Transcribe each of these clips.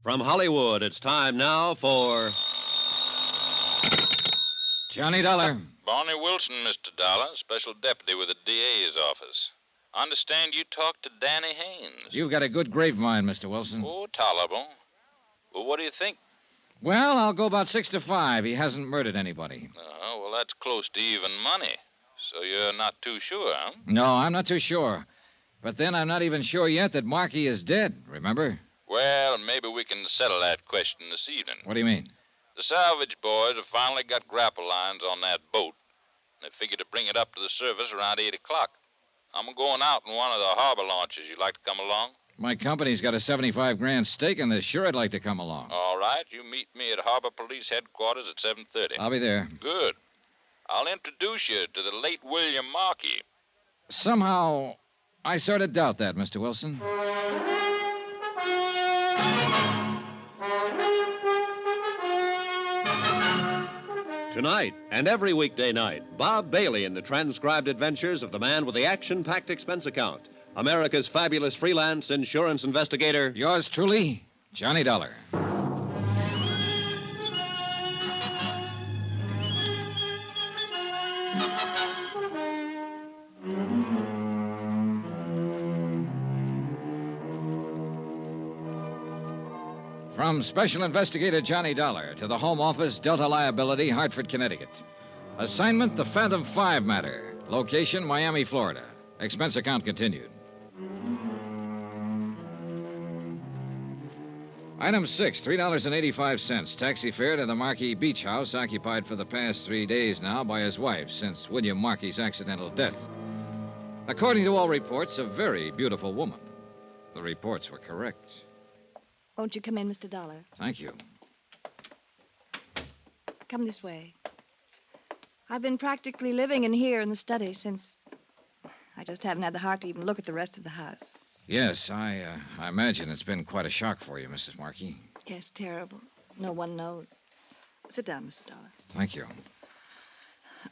From Hollywood, it's time now for... Johnny Dollar. Barney Wilson, Mr. Dollar, special deputy with the DA's office. I understand you talked to Danny Haynes. You've got a good grapevine, Mr. Wilson. Oh, tolerable. Well, what do you think? Well, I'll go about 6 to 5. He hasn't murdered anybody. Oh, well, that's close to even money. So you're not too sure, huh? No, I'm not too sure. But then I'm not even sure yet that Markey is dead, remember? Well, maybe we can settle that question this evening. What do you mean? The salvage boys have finally got grapple lines on that boat. They figure to bring it up to the surface around 8 o'clock. I'm going out in one of the harbor launches. You like to come along? My company's got a $75,000 stake in this. Sure, I'd like to come along. All right. You meet me at Harbor Police Headquarters at 7:30. I'll be there. Good. I'll introduce you to the late William Markey. Somehow, I sort of doubt that, Mr. Wilson. Tonight and every weekday night, Bob Bailey in the transcribed adventures of the man with the action-packed expense account, America's fabulous freelance insurance investigator. Yours truly, Johnny Dollar. From Special Investigator Johnny Dollar to the Home Office, Delta Liability, Hartford, Connecticut. Assignment, the Fathom-Five matter. Location, Miami, Florida. Expense account continued. Item 6, $3.85. Taxi fare to the Markey Beach House, occupied for the past 3 days now by his wife since William Markey's accidental death. According to all reports, a very beautiful woman. The reports were correct. Won't you come in, Mr. Dollar? Thank you. Come this way. I've been practically living in here in the study since... I just haven't had the heart to even look at the rest of the house. Yes, I imagine it's been quite a shock for you, Mrs. Markey. Yes, terrible. No one knows. Sit down, Mr. Dollar. Thank you.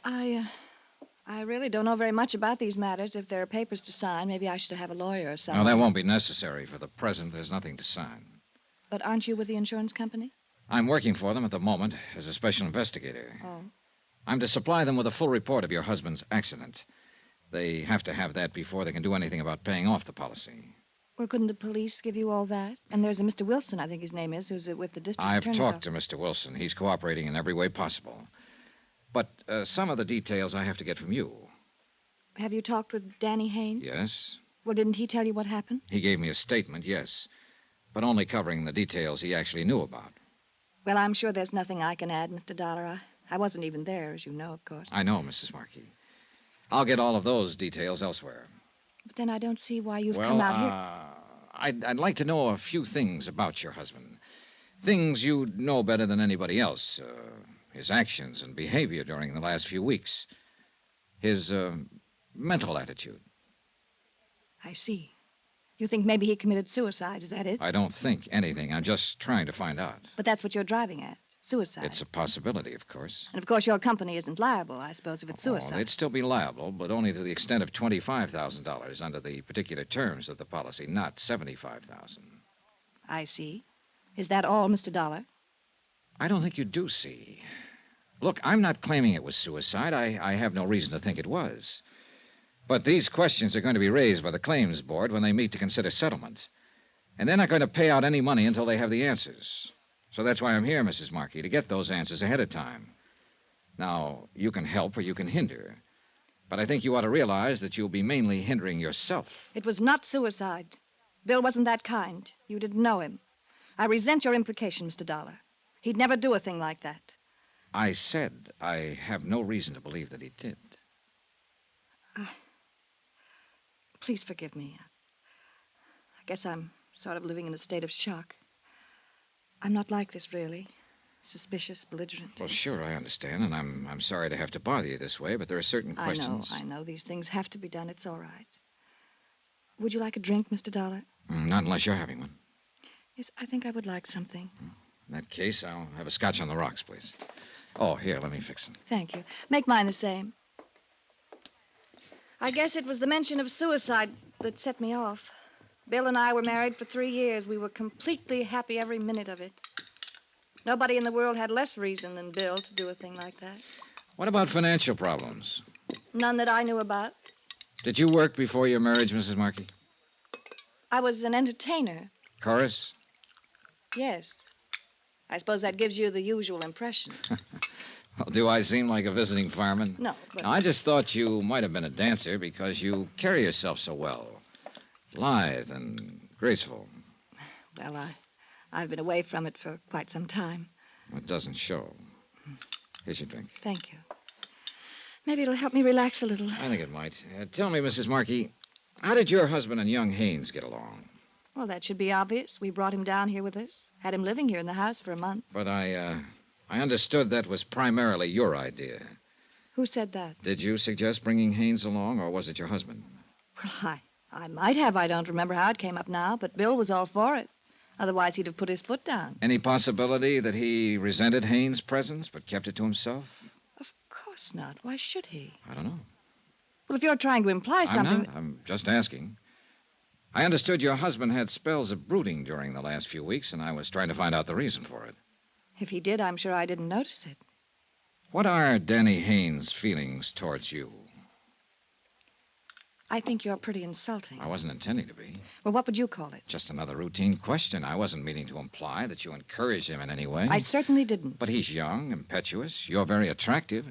I really don't know very much about these matters. If there are papers to sign, maybe I should have a lawyer or something. No, that won't be necessary. For the present, there's nothing to sign. But aren't you with the insurance company? I'm working for them at the moment as a special investigator. Oh. I'm to supply them with a full report of your husband's accident. They have to have that before they can do anything about paying off the policy. Well, couldn't the police give you all that? And there's a Mr. Wilson, I think his name is, who's with the district I've attorney's talked to Mr. Wilson. He's cooperating in every way possible. But some of the details I have to get from you. Have you talked with Danny Haynes? Yes. Well, didn't he tell you what happened? He gave me a statement, yes. But only covering the details he actually knew about. Well, I'm sure there's nothing I can add, Mr. Dollar. I wasn't even there, as you know, of course. I know, Mrs. Markey. I'll get all of those details elsewhere. But then I don't see why you've come out here. I'd like to know a few things about your husband. Things you know better than anybody else. His actions and behavior during the last few weeks. His mental attitude. I see. You think maybe he committed suicide, is that it? I don't think anything. I'm just trying to find out. But that's what you're driving at, suicide. It's a possibility, of course. And, of course, your company isn't liable, I suppose, if it's suicide. Oh, they'd still be liable, but only to the extent of $25,000 under the particular terms of the policy, not $75,000. I see. Is that all, Mr. Dollar? I don't think you do see. Look, I'm not claiming it was suicide. I have no reason to think it was. But these questions are going to be raised by the claims board when they meet to consider settlement. And they're not going to pay out any money until they have the answers. So that's why I'm here, Mrs. Markey, to get those answers ahead of time. Now, you can help or you can hinder. But I think you ought to realize that you'll be mainly hindering yourself. It was not suicide. Bill wasn't that kind. You didn't know him. I resent your implication, Mr. Dollar. He'd never do a thing like that. I said I have no reason to believe that he did. Please forgive me. I guess I'm sort of living in a state of shock. I'm not like this, really. Suspicious, belligerent. Well, sure, I understand, and I'm sorry to have to bother you this way, but there are certain questions... I know. These things have to be done. It's all right. Would you like a drink, Mr. Dollar? Not unless you're having one. Yes, I think I would like something. In that case, I'll have a scotch on the rocks, please. Oh, here, let me fix them. Thank you. Make mine the same. I guess it was the mention of suicide that set me off. Bill and I were married for 3 years. We were completely happy every minute of it. Nobody in the world had less reason than Bill to do a thing like that. What about financial problems? None that I knew about. Did you work before your marriage, Mrs. Markey? I was an entertainer. Chorus? Yes. I suppose that gives you the usual impression. Well, do I seem like a visiting fireman? No, but... I just thought you might have been a dancer because you carry yourself so well. Lithe and graceful. Well, I've been away from it for quite some time. It doesn't show. Here's your drink. Thank you. Maybe it'll help me relax a little. I think it might. Tell me, Mrs. Markey, how did your husband and young Haynes get along? Well, that should be obvious. We brought him down here with us. Had him living here in the house for a month. But I understood that was primarily your idea. Who said that? Did you suggest bringing Haynes along, or was it your husband? Well, I might have. I don't remember how it came up now, but Bill was all for it. Otherwise, he'd have put his foot down. Any possibility that he resented Haynes' presence but kept it to himself? Of course not. Why should he? I don't know. Well, if you're trying to imply something... I'm not. I'm just asking. I understood your husband had spells of brooding during the last few weeks, and I was trying to find out the reason for it. If he did, I'm sure I didn't notice it. What are Danny Haynes' feelings towards you? I think you're pretty insulting. I wasn't intending to be. Well, what would you call it? Just another routine question. I wasn't meaning to imply that you encouraged him in any way. I certainly didn't. But he's young, impetuous. You're very attractive.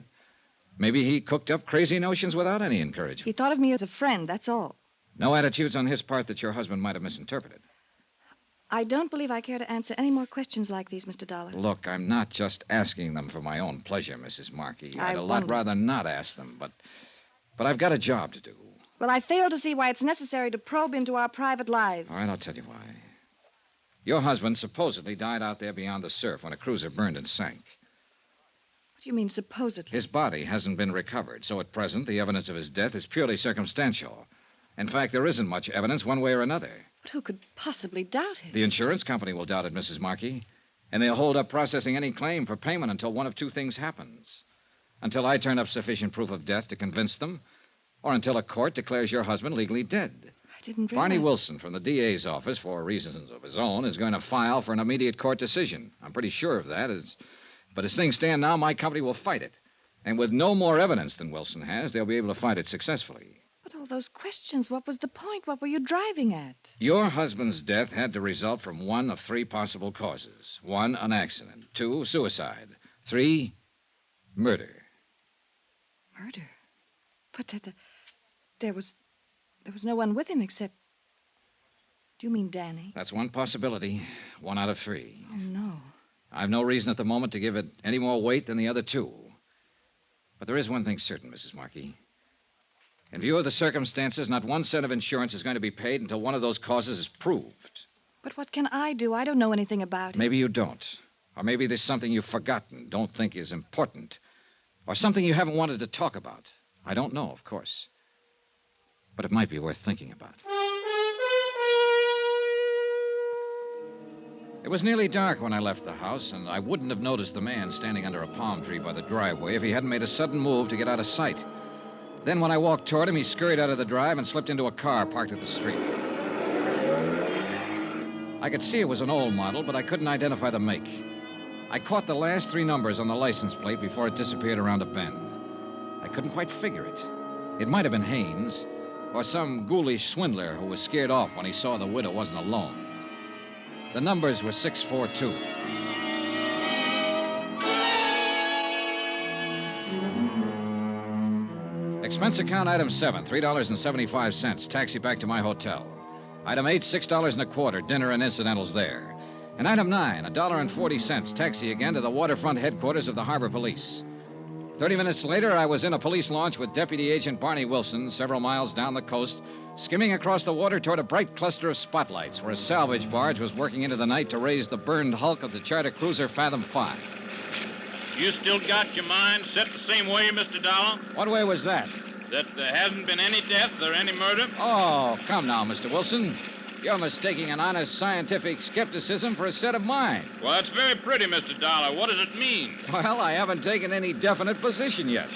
Maybe he cooked up crazy notions without any encouragement. He thought of me as a friend, that's all. No attitudes on his part that your husband might have misinterpreted. I don't believe I care to answer any more questions like these, Mr. Dollar. Look, I'm not just asking them for my own pleasure, Mrs. Markey. I'd a lot wonder. rather not ask them, but I've got a job to do. Well, I fail to see why it's necessary to probe into our private lives. All right, I'll tell you why. Your husband supposedly died out there beyond the surf when a cruiser burned and sank. What do you mean, supposedly? His body hasn't been recovered, so at present the evidence of his death is purely circumstantial. In fact, there isn't much evidence one way or another. But who could possibly doubt it? The insurance company will doubt it, Mrs. Markey, and they'll hold up processing any claim for payment until one of two things happens. Until I turn up sufficient proof of death to convince them, or until a court declares your husband legally dead. I didn't realize... Barney Wilson from the DA's office, for reasons of his own, is going to file for an immediate court decision. I'm pretty sure of that. But as things stand now, my company will fight it. And with no more evidence than Wilson has, they'll be able to fight it successfully. But all those questions, what was the point? What were you driving at? Your husband's death had to result from one of three possible causes. 1, an accident. 2, suicide. 3, murder. Murder? But there was no one with him except... Do you mean Danny? That's one possibility. 1 out of 3. Oh, no. I've no reason at the moment to give it any more weight than the other 2. But there is one thing certain, Mrs. Markey. In view of the circumstances, not 1 cent of insurance is going to be paid until one of those causes is proved. But what can I do? I don't know anything about it. Maybe you don't. Or maybe there's something you've forgotten, don't think is important. Or something you haven't wanted to talk about. I don't know, of course. But it might be worth thinking about. It was nearly dark when I left the house, and I wouldn't have noticed the man standing under a palm tree by the driveway if he hadn't made a sudden move to get out of sight. Then when I walked toward him, he scurried out of the drive and slipped into a car parked at the street. I could see it was an old model, but I couldn't identify the make. I caught the last 3 numbers on the license plate before it disappeared around a bend. I couldn't quite figure it. It might have been Haynes, or some ghoulish swindler who was scared off when he saw the widow wasn't alone. The numbers were 642. Expense account item 7, $3.75. Taxi back to my hotel. Item 8, $6.25. Dinner and incidentals there. And item 9, $1.40. Taxi again to the waterfront headquarters of the Harbor Police. 30 minutes later, I was in a police launch with Deputy Agent Barney Wilson several miles down the coast, skimming across the water toward a bright cluster of spotlights where a salvage barge was working into the night to raise the burned hulk of the charter cruiser Fathom-Five. You still got your mind set the same way, Mr. Dollar? What way was that? That there hasn't been any death or any murder? Oh, come now, Mr. Wilson. You're mistaking an honest scientific skepticism for a set of mind. Well, that's very pretty, Mr. Dollar. What does it mean? Well, I haven't taken any definite position yet.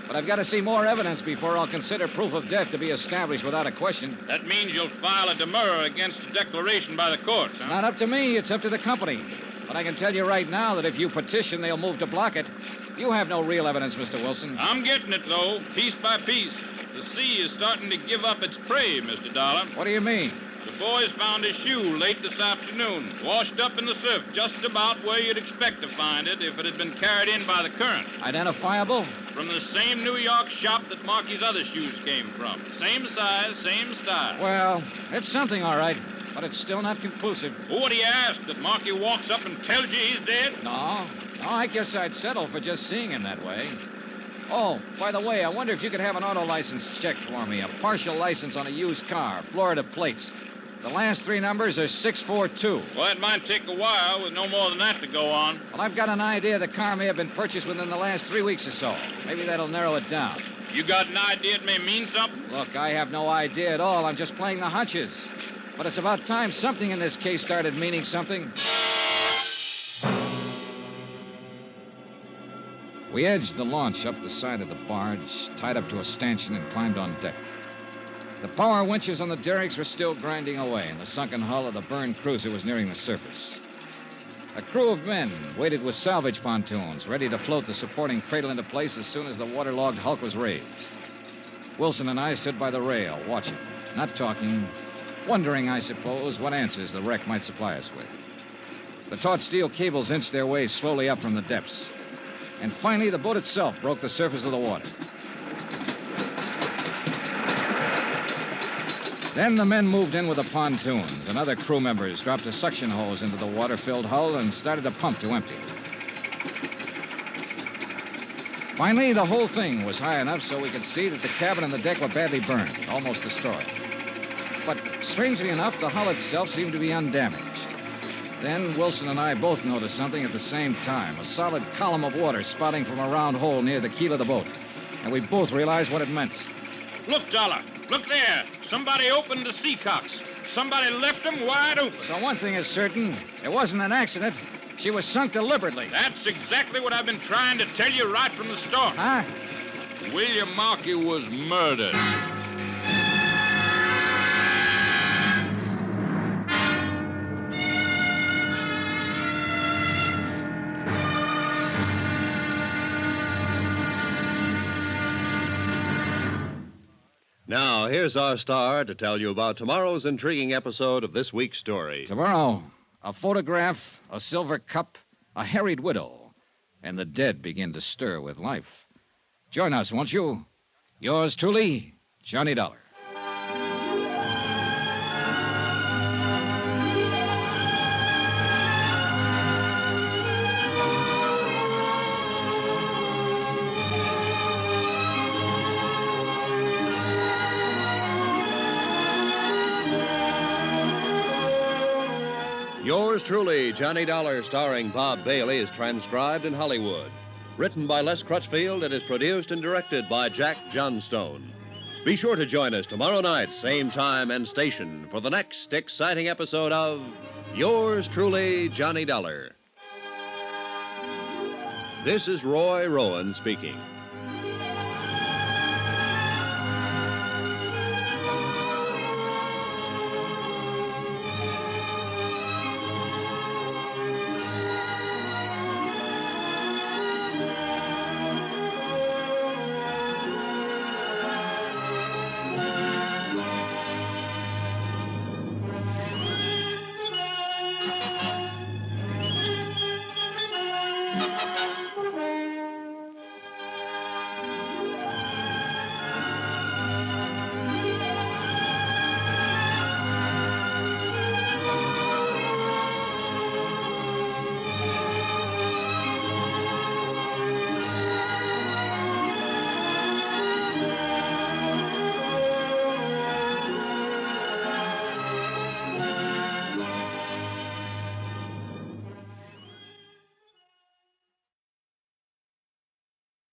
But I've got to see more evidence before I'll consider proof of death to be established without a question. That means you'll file a demurrer against a declaration by the courts, It's not up to me. It's up to the company. But I can tell you right now that if you petition, they'll move to block it. You have no real evidence, Mr. Wilson. I'm getting it, though, piece by piece. The sea is starting to give up its prey, Mr. Dollar. What do you mean? The boys found his shoe late this afternoon, washed up in the surf, just about where you'd expect to find it if it had been carried in by the current. Identifiable? From the same New York shop that Marky's other shoes came from. Same size, same style. Well, it's something, all right. But it's still not conclusive. What do you ask? That Marky walks up and tells you he's dead? No, I guess I'd settle for just seeing him that way. Oh, by the way, I wonder if you could have an auto license checked for me. A partial license on a used car, Florida plates. The last 3 numbers are 642. Well, it might take a while with no more than that to go on. Well, I've got an idea the car may have been purchased within the last 3 weeks or so. Maybe that'll narrow it down. You got an idea it may mean something? Look, I have no idea at all. I'm just playing the hunches. But it's about time something in this case started meaning something. We edged the launch up the side of the barge, tied up to a stanchion, and climbed on deck. The power winches on the derricks were still grinding away, and the sunken hull of the burned cruiser was nearing the surface. A crew of men waited with salvage pontoons, ready to float the supporting cradle into place as soon as the waterlogged hulk was raised. Wilson and I stood by the rail, watching, not talking, wondering, I suppose, what answers the wreck might supply us with. The taut steel cables inched their way slowly up from the depths. And finally, the boat itself broke the surface of the water. Then the men moved in with the pontoons, and other crew members dropped a suction hose into the water-filled hull and started to pump to empty. Finally, the whole thing was high enough so we could see that the cabin and the deck were badly burned, almost destroyed. But strangely enough, the hull itself seemed to be undamaged. Then Wilson and I both noticed something at the same time, a solid column of water spouting from a round hole near the keel of the boat. And we both realized what it meant. Look, Dollar. Look there. Somebody opened the seacocks. Somebody left them wide open. So one thing is certain. It wasn't an accident. She was sunk deliberately. That's exactly what I've been trying to tell you right from the start. Huh? William Markey was murdered. Now, here's our star to tell you about tomorrow's intriguing episode of this week's story. Tomorrow, a photograph, a silver cup, a harried widow, and the dead begin to stir with life. Join us, won't you? Yours truly, Johnny Dollar. Yours truly, Johnny Dollar, starring Bob Bailey, is transcribed in Hollywood. Written by Les Crutchfield, it is produced and directed by Jack Johnstone. Be sure to join us tomorrow night, same time and station, for the next exciting episode of Yours truly, Johnny Dollar. This is Roy Rowan speaking.